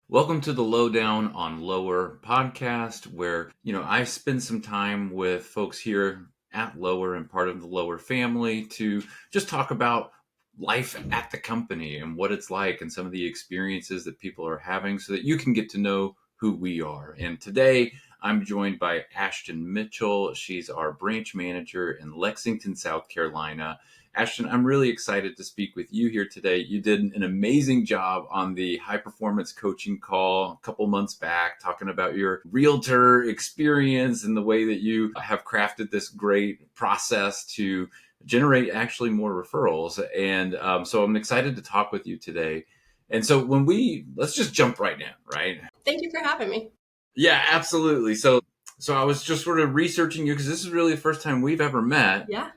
Welcome to the Lowdown on Lower podcast, where, I spend some time with folks here at Lower and part of the Lower family to just talk about life at the company and what it's like and some of the experiences that people are having so that you can get to know who we are. And today I'm joined by Ashton Mitchell. She's our branch manager in Lexington, South Carolina. Ashton, I'm really excited to speak with you here today. You did an amazing job on the high performance coaching call a couple months back, talking about your realtor experience and the way that you have crafted this great process to generate actually more referrals. And so I'm excited to talk with you today. And so let's just jump right in, right? Thank you for having me. Yeah, absolutely. So I was just sort of researching you because this is really the first time we've ever met. Yeah,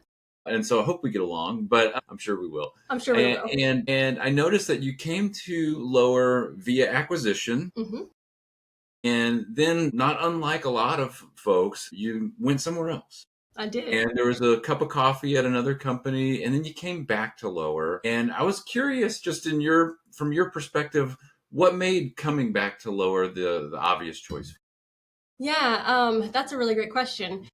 And so I hope we get along, but I'm sure we will. I'm sure we And, will. and I noticed that you came to Lower via acquisition, hmm and then, not unlike a lot of folks, you went somewhere else. I did. And there was a cup of coffee at another company, and then you came back to Lower. And I was curious, just from your perspective, what made coming back to Lower the obvious choice? Yeah, that's a really great question.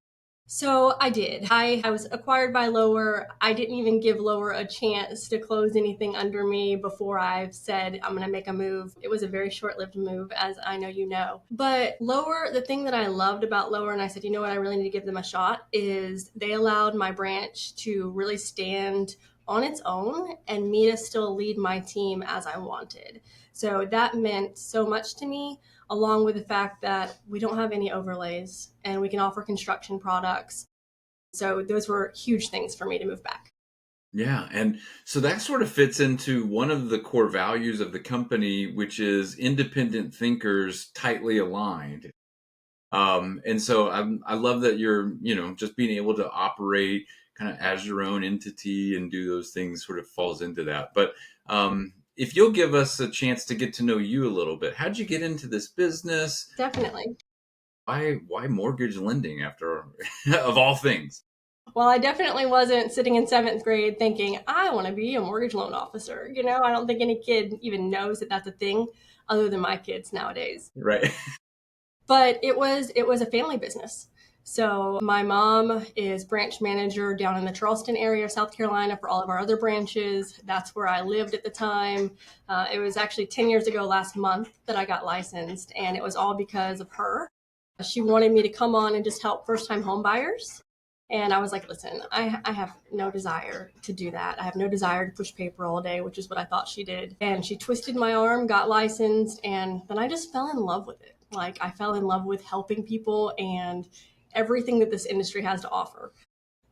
So I did. I was acquired by Lower. I didn't even give Lower a chance to close anything under me before I said I'm going to make a move. It was a very short-lived move, as I know you know. But Lower, the thing that I loved about Lower, and I said, you know what, I really need to give them a shot, is they allowed my branch to really stand on its own and me to still lead my team as I wanted. So that meant so much to me, along with the fact that we don't have any overlays and we can offer construction products. So those were huge things for me to move back. Yeah. And so that sort of fits into one of the core values of the company, which is independent thinkers tightly aligned. And so I love that you're, just being able to operate kind of as your own entity and do those things sort of falls into that. But if you'll give us a chance to get to know you a little bit, how'd you get into this business? Definitely. Why mortgage lending after of all things? Well, I definitely wasn't sitting in seventh grade thinking, I want to be a mortgage loan officer. I don't think any kid even knows that that's a thing other than my kids nowadays. Right. But it was a family business. So my mom is branch manager down in the Charleston area of South Carolina for all of our other branches. That's where I lived at the time. It was actually 10 years ago last month that I got licensed, and it was all because of her. She wanted me to come on and just help first-time home buyers. And I was like, listen, I have no desire to do that. I have no desire to push paper all day, which is what I thought she did. And she twisted my arm, got licensed, and then I just fell in love with it. Like, I fell in love with helping people and everything that this industry has to offer.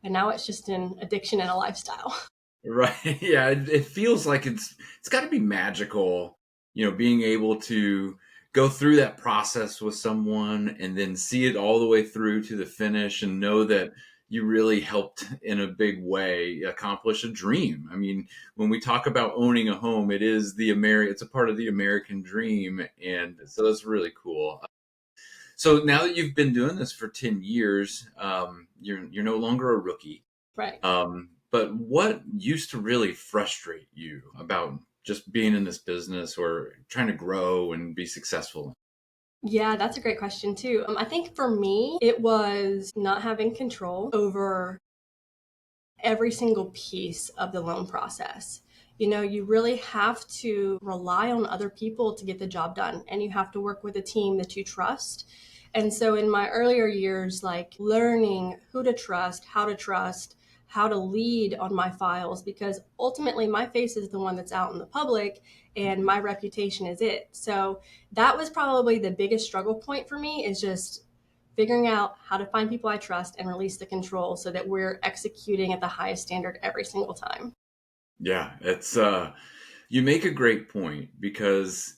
And now it's just an addiction and a lifestyle. Right. Yeah. It feels like it's got to be magical, being able to go through that process with someone and then see it all the way through to the finish and know that you really helped in a big way accomplish a dream. I mean, when we talk about owning a home, it's a part of the American dream. And so that's really cool. So now that you've been doing this for 10 years, you're no longer a rookie. Right. But what used to really frustrate you about just being in this business or trying to grow and be successful? Yeah, that's a great question, too. I think for me, it was not having control over every single piece of the loan process. You really have to rely on other people to get the job done, and you have to work with a team that you trust. And so in my earlier years, like learning who to trust, how to lead on my files, because ultimately my face is the one that's out in the public and my reputation is it. So that was probably the biggest struggle point for me, is just figuring out how to find people I trust and release the control so that we're executing at the highest standard every single time. Yeah, you make a great point because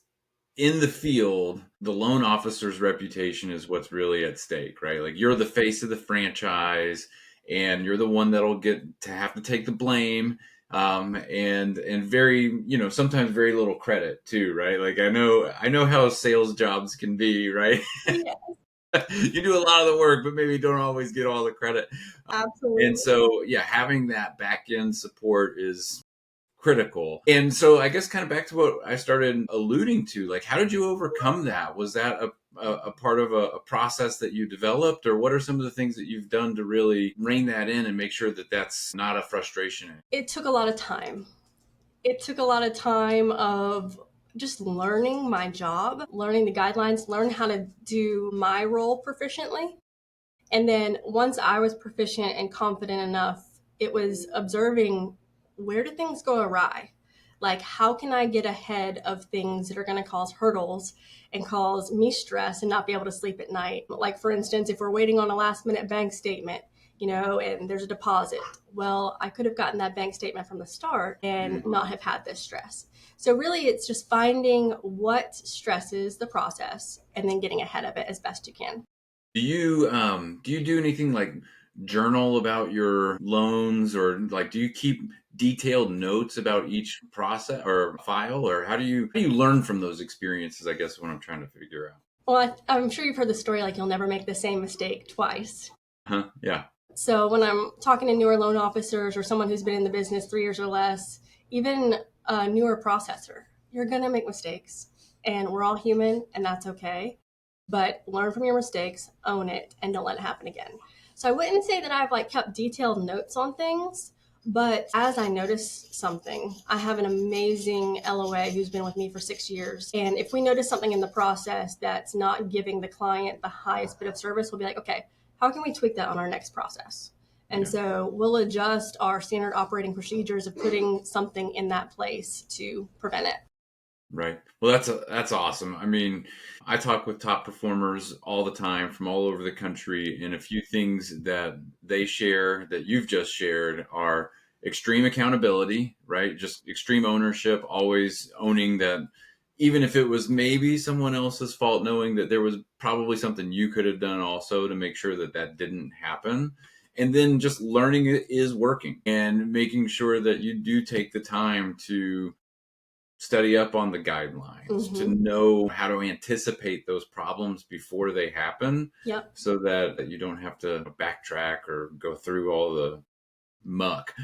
in the field, the loan officer's reputation is what's really at stake, right? Like, you're the face of the franchise and you're the one that'll get to have to take the blame. And very, sometimes very little credit too, right? Like, I know how sales jobs can be, right? Yeah, You do a lot of the work, but maybe don't always get all the credit. And absolutely. so, yeah, having that back end support is critical. And so I guess kind of back to what I started alluding to, like, how did you overcome that? Was that a part of a process that you developed, or what are some of the things that you've done to really rein that in and make sure that that's not a frustration? It took a lot of time. It took a lot of time of just learning my job, learning the guidelines, learn how to do my role proficiently. And then once I was proficient and confident enough, it was observing, where do things go awry? Like, how can I get ahead of things that are going to cause hurdles and cause me stress and not be able to sleep at night? Like, for instance, if we're waiting on a last minute bank statement, and there's a deposit, well, I could have gotten that bank statement from the start and not have had this stress. So really, it's just finding what stresses the process and then getting ahead of it as best you can. Do you do anything like journal about your loans, or like do you keep detailed notes about each process or file, or how do you learn from those experiences? I guess is what I'm trying to figure out. Well, I'm sure you've heard the story, like, you'll never make the same mistake twice. Huh? Yeah. So when I'm talking to newer loan officers or someone who's been in the business 3 years or less, even a newer processor, you're going to make mistakes. And we're all human, and that's okay. But learn from your mistakes, own it, and don't let it happen again. So I wouldn't say that I've like kept detailed notes on things, but as I notice something, I have an amazing LOA who's been with me for 6 years. And if we notice something in the process that's not giving the client the highest bit of service, we'll be like, okay, how can we tweak that on our next process? And Yeah. so we'll adjust our standard operating procedures of putting something in that place to prevent it. Right. Well, that's awesome. I mean, I talk with top performers all the time from all over the country, and a few things that they share that you've just shared are extreme accountability, right? Just extreme ownership, always owning that even if it was maybe someone else's fault, knowing that there was probably something you could have done also to make sure that that didn't happen. And then just learning it is working and making sure that you do take the time to study up on the guidelines, to Mm-hmm. know how to anticipate those problems before they happen, Yep. so that you don't have to backtrack or go through all the muck.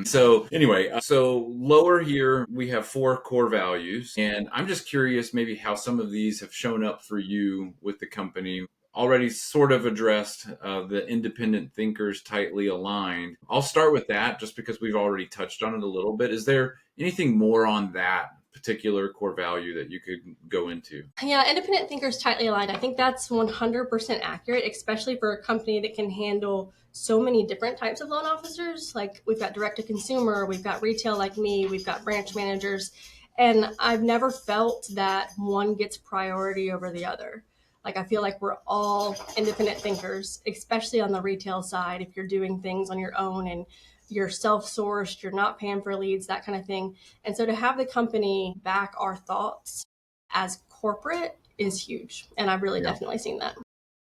So anyway, so lower here we have 4 core values, and I'm just curious maybe how some of these have shown up for you with the company. Already sort of addressed the independent thinkers tightly aligned. I'll start with that just because we've already touched on it a little bit. Is there anything more on that particular core value that you could go into? Yeah, independent thinkers tightly aligned. I think that's 100% accurate, especially for a company that can handle so many different types of loan officers. Like, we've got direct to consumer, we've got retail like me, we've got branch managers. And I've never felt that one gets priority over the other. Like, I feel like we're all independent thinkers, especially on the retail side. If you're doing things on your own and you're self-sourced, you're not paying for leads, that kind of thing. And so to have the company back our thoughts as corporate is huge. And I've really Yeah. definitely seen that.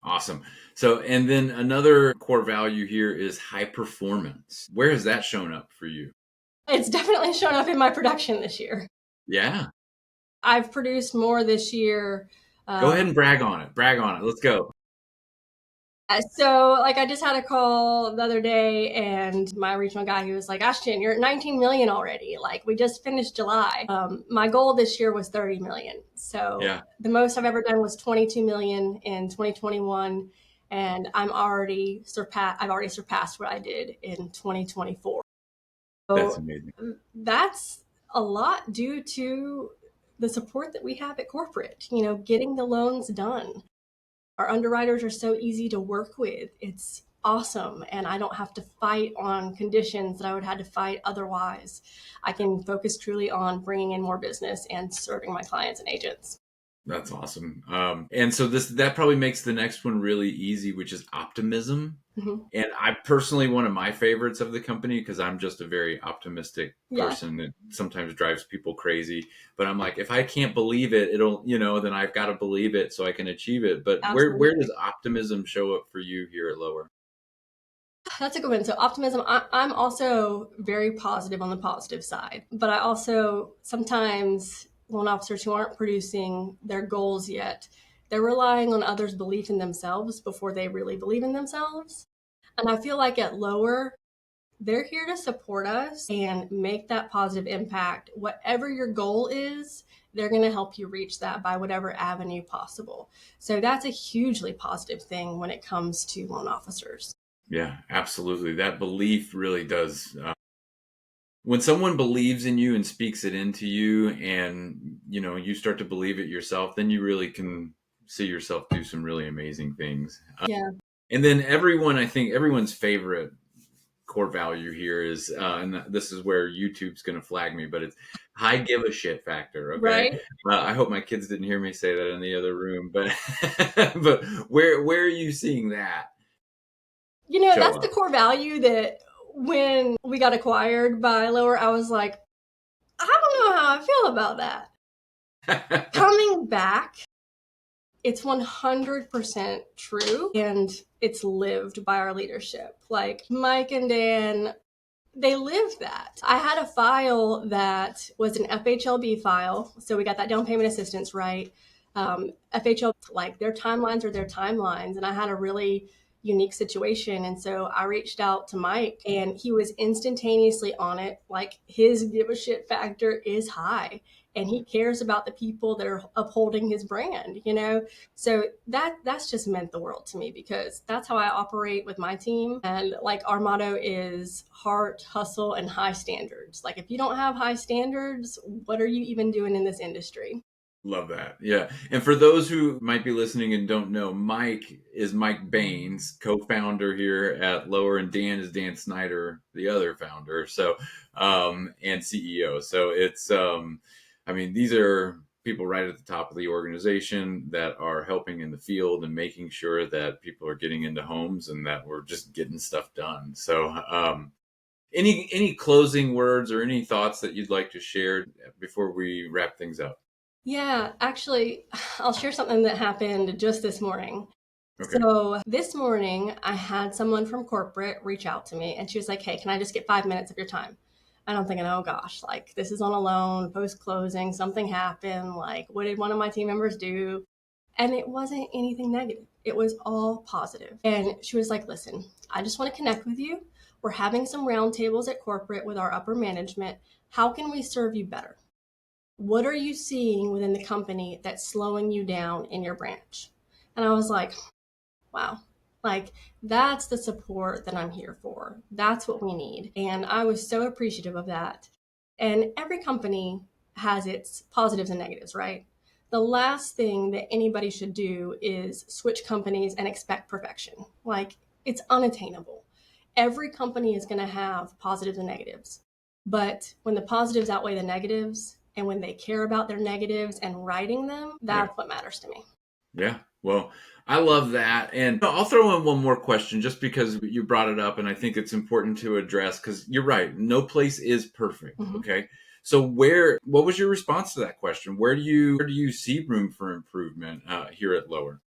Awesome. So, and then another core value here is high performance. Where has that shown up for you? It's definitely shown up in my production this year. Yeah. I've produced more this year. Go ahead Um, and brag on it. Brag on it. Let's go. so, like, I just had a call the other day, and my regional guy, he was like, Ashton, you're at 19 million already. Like, we just finished July. My goal this year was 30 million. So, Yeah. the most I've ever done was 22 million in 2021. And I've already surpassed what I did in 2024. That's So amazing. that's a lot due to the support that we have at corporate, getting the loans done. Our underwriters are so easy to work with. It's awesome. And I don't have to fight on conditions that I would have had to fight otherwise. I can focus truly on bringing in more business and serving my clients and agents. That's awesome. And so that probably makes the next one really easy, which is optimism. Mhm. And I personally, one of my favorites of the company, because I'm just a very optimistic Yeah, person that sometimes drives people crazy. But I'm like, if I can't believe it, it'll, then I've got to believe it so I can achieve it. But where absolutely. does optimism show up for you here at Lower? That's a good one. So optimism, I'm also very positive on the positive side, but I also sometimes loan officers who aren't producing their goals yet, they're relying on others' belief in themselves before they really believe in themselves. And I feel like at Lower, They're here to support us and make that positive impact. Whatever your goal is, they're going to help you reach that by whatever avenue possible. So that's a hugely positive thing when it comes to loan officers. Yeah, absolutely. That belief really does. When someone believes in you and speaks it into you, and you start to believe it yourself, then you really can see yourself do some really amazing things. Yeah. And then I think everyone's favorite core value here is, and this is where YouTube's going to flag me, but it's high give a shit factor. Okay. Right. I hope my kids didn't hear me say that in the other room, but, but where are you seeing that show That's the up? core value that when we got acquired by Lower, I was like, I don't know how I feel about that. Coming back, it's 100% true and it's lived by our leadership. Like Mike and Dan, they lived that. I had a file that was an FHLB file. So we got that down payment assistance right. FHL, like their timelines are their timelines. And I had a really unique situation. And so I reached out to Mike and he was instantaneously on it. Like his give a shit factor is high and he cares about the people that are upholding his brand. So that's just meant the world to me because that's how I operate with my team. And like our motto is heart, hustle, and high standards. Like if you don't have high standards, what are you even doing in this industry? Love that. Yeah. And for those who might be listening and don't know, Mike is Mike Baines, co-founder here at Lower, and Dan is Dan Snyder, the other founder. So, and CEO. So it's, I mean, these are people right at the top of the organization that are helping in the field and making sure that people are getting into homes and that we're just getting stuff done. So, any closing words or any thoughts that you'd like to share before we wrap things up? Yeah, actually, I'll share something that happened just this morning. Okay. So this morning, I had someone from corporate reach out to me and she was like, hey, can I just get 5 minutes of your time? And I'm thinking, oh gosh, like this is on a loan, post closing, something happened. Like, what did one of my team members do? And it wasn't anything negative, it was all positive. And she was like, listen, I just want to connect with you. We're having some roundtables at corporate with our upper management. How can we serve you better? What are you seeing within the company that's slowing you down in your branch? And I was like, wow, like that's the support that I'm here for. That's what we need. And I was so appreciative of that. And every company has its positives and negatives, right? The last thing that anybody should do is switch companies and expect perfection. Like it's unattainable. Every company is going to have positives and negatives. But when the positives outweigh the negatives and when they care about their negatives and writing them, Yeah. that's what matters to me. Yeah. Well, I love that. And I'll throw in one more question just because you brought it up and I think it's important to address because you're right. No place is perfect. Mhm. Okay. So what was your response to that question? Where do you see room for improvement here at Lower?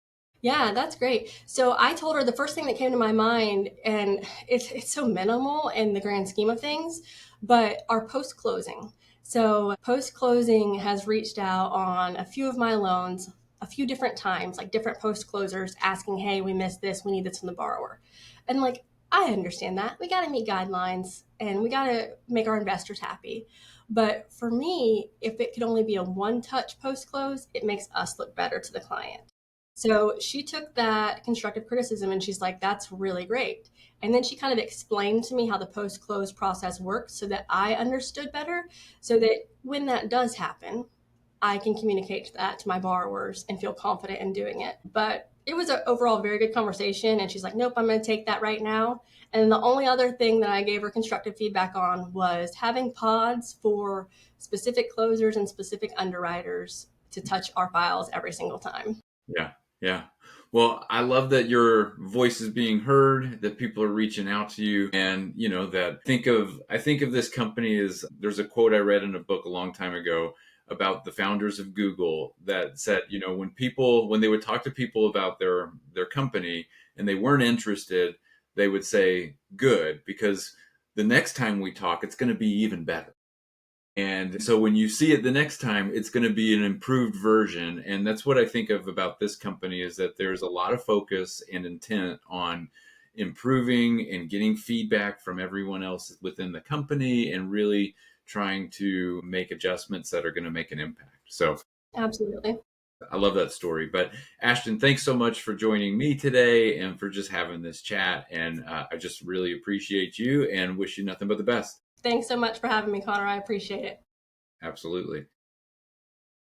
Yeah, that's great. So I told her the first thing that came to my mind, and it's so minimal in the grand scheme of things, but our post closing. So post closing has reached out on a few of my loans a few different times, like different post closers asking, hey, we missed this, we need this from the borrower. And like, I understand that. We got to meet guidelines and we got to make our investors happy. But for me, if it could only be a one touch post close, it makes us look better to the client. So she took that constructive criticism and she's like, that's really great. And then she kind of explained to me how the post close process works so that I understood better, so that when that does happen, I can communicate that to my borrowers and feel confident in doing it. But it was an overall very good conversation. And she's like, nope, I'm going to take that right now. And the only other thing that I gave her constructive feedback on was having pods for specific closers and specific underwriters to touch our files every single time. Yeah. Yeah. Well, I love that your voice is being heard, that people are reaching out to you, and that I think of this company as there's a quote I read in a book a long time ago about the founders of Google that said, when they would talk to people about their company and they weren't interested, they would say good because the next time we talk, it's going to be even better. And so when you see it the next time, it's going to be an improved version. And that's what I think of about this company is that there's a lot of focus and intent on improving and getting feedback from everyone else within the company and really trying to make adjustments that are going to make an impact. So Absolutely. I love that story. But Ashton, thanks so much for joining me today and for just having this chat. And I just really appreciate you and wish you nothing but the best. Thanks so much for having me, Connor. I appreciate it. Absolutely.